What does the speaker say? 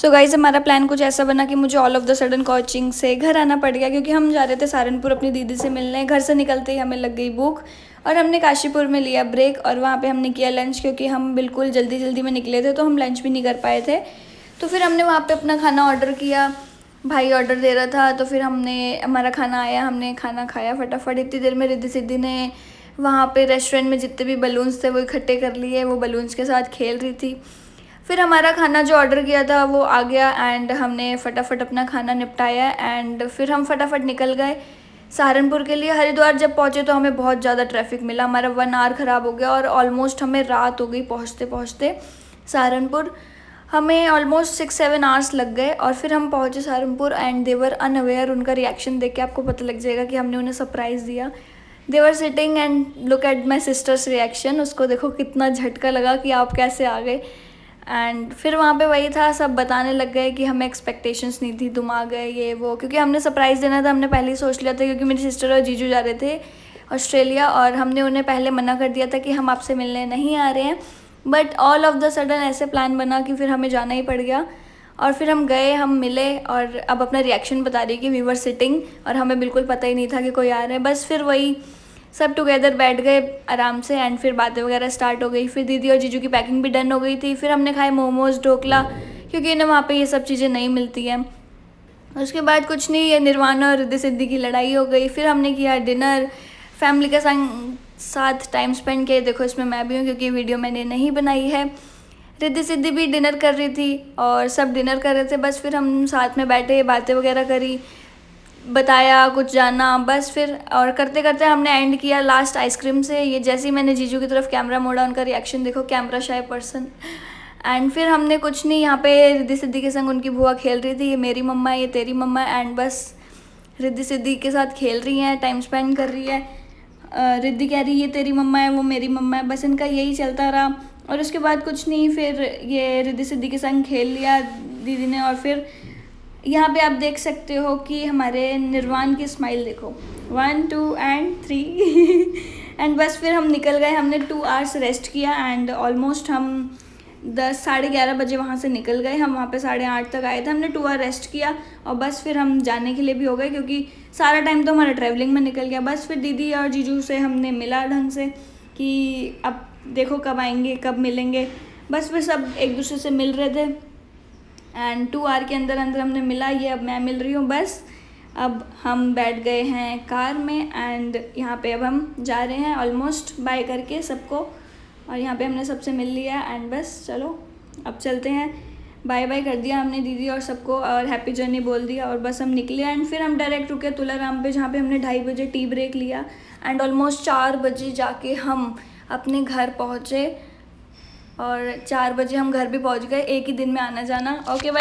So guys हमारा plan कुछ ऐसा बना कि मुझे all of the sudden coaching से घर आना पड़ गया, क्योंकि हम जा रहे थे सहारनपुर अपनी दीदी से मिलने। घर से निकलते ही हमें लग गई भूख और हमने काशीपुर में लिया ब्रेक और वहाँ पे हमने किया लंच, क्योंकि हम बिल्कुल जल्दी जल्दी में निकले थे तो हम लंच भी नहीं कर पाए थे। तो फिर हमने वहाँ पे अपना खाना ऑर्डर किया, भाई ऑर्डर दे रहा था तो फिर हमारा खाना आया, हमने खाना खाया फटाफट। इतनी देर में रिद्धि सिद्धि ने वहाँ पे रेस्टोरेंट में जितने भी बलून्स थे वो इकट्ठे कर लिए, वो बलून्स के साथ खेल रही थी। फिर हमारा खाना जो ऑर्डर किया था वो आ गया एंड हमने फटाफट अपना खाना निपटाया एंड फिर हम फटाफट निकल गए सहारनपुर के लिए। हरिद्वार जब पहुँचे तो हमें बहुत ज़्यादा ट्रैफिक मिला, हमारा 1 आवर ख़राब हो गया और ऑलमोस्ट हमें रात हो गई पहुँचते पहुँचते सहारनपुर। हमें ऑलमोस्ट 6-7 आवर्स लग गए और फिर हम पहुँचे सहारनपुर एंड देवर अनअवेयर। उनका रिएक्शन देख के आपको पता लग जाएगा कि हमने उन्हें सरप्राइज़ दिया। There sitting and look at my sister's reaction, उसको देखो कितना झटका लगा कि आप कैसे आ गए। एंड फिर वहाँ पे वही था, सब बताने लग गए कि हमें एक्सपेक्टेशंस नहीं थी, तुम आ गए ये वो, क्योंकि हमने सरप्राइज़ देना था, हमने पहले ही सोच लिया था। क्योंकि मेरी सिस्टर और जीजू जा रहे थे ऑस्ट्रेलिया और हमने उन्हें पहले मना कर दिया था कि हम आपसे मिलने नहीं आ रहे हैं। But all of the sudden ऐसे प्लान बना कि फिर हमें जाना ही पड़ गया और फिर हम गए, हम मिले और अब अपना रिएक्शन बता रही कि वी वर सिटिंग और हमें बिल्कुल पता ही नहीं था कि कोई आ रहा है। बस फिर वही सब टुगेदर बैठ गए आराम से एंड फिर बातें वगैरह स्टार्ट हो गई। फिर दीदी और जीजू की पैकिंग भी डन हो गई थी। फिर हमने खाए मोमोज़, ढोकला, क्योंकि इन्हें वहाँ पे ये सब चीज़ें नहीं मिलती हैं। उसके बाद कुछ नहीं, ये निर्वाणा और रिद्धि सिद्धि की लड़ाई हो गई। फिर हमने किया डिनर, फैमिली के साथ टाइम स्पेंड किया। देखो इसमें मैं भी हूँ क्योंकि वीडियो मैंने नहीं बनाई है। रिद्धि सिद्धि भी डिनर कर रही थी और सब डिनर कर रहे थे। बस फिर हम साथ में बैठे, बातें वगैरह करी, बताया कुछ जाना, बस फिर और करते करते हमने एंड किया लास्ट आइसक्रीम से। ये जैसे ही मैंने जीजू की तरफ कैमरा मोड़ा, उनका रिएक्शन देखो, कैमरा शाय पर्सन। एंड फिर हमने कुछ नहीं, यहाँ पे रिद्धि सिद्धि के संग उनकी बुआ खेल रही थी, ये मेरी मम्मा है, ये तेरी मम्मा है। एंड बस रिद्धि सिद्धि के साथ खेल रही हैं, टाइम स्पेंड कर रही है। रिद्धि कह रही है ये तेरी मम्मा है, वो मेरी मम्मा है, बस इनका यही चलता रहा। और उसके बाद कुछ नहीं, फिर ये रिद्धि सिद्धि के संग खेल लिया दीदी ने। और फिर यहाँ पे आप देख सकते हो कि हमारे निर्वाण की स्माइल देखो, 1 2 एंड 3 एंड बस फिर हम निकल गए। हमने 2 आवर्स रेस्ट किया एंड ऑलमोस्ट हम 10-11:30 बजे वहाँ से निकल गए। हम वहाँ पे 8:30 तक आए थे। हमने 2 आवर रेस्ट किया और बस फिर हम जाने के लिए भी हो गए, क्योंकि सारा टाइम तो हमारा ट्रैवलिंग में निकल गया। बस फिर दीदी और जीजू से हमने मिला ढंग से कि अब देखो कब आएंगे, कब मिलेंगे। बस फिर सब एक दूसरे से मिल रहे थे एंड 2 आवर के अंदर अंदर हमने मिला। ये अब मैं मिल रही हूँ। बस अब हम बैठ गए हैं कार में एंड यहाँ पे अब हम जा रहे हैं ऑलमोस्ट बाय करके सबको। और यहाँ पे हमने सबसे मिल लिया एंड बस चलो अब चलते हैं। बाय बाय कर दिया हमने दीदी और सबको और हैप्पी जर्नी बोल दिया और बस हम निकले। एंड फिर हम डायरेक्ट रुके तुलाराम पे, जहाँ पे हमने 2:30 बजे टी ब्रेक लिया एंड ऑलमोस्ट 4 बजे जाके हम अपने घर पहुँचे और 4 बजे हम घर भी पहुँच गए। एक ही दिन में आना जाना। Okay bye.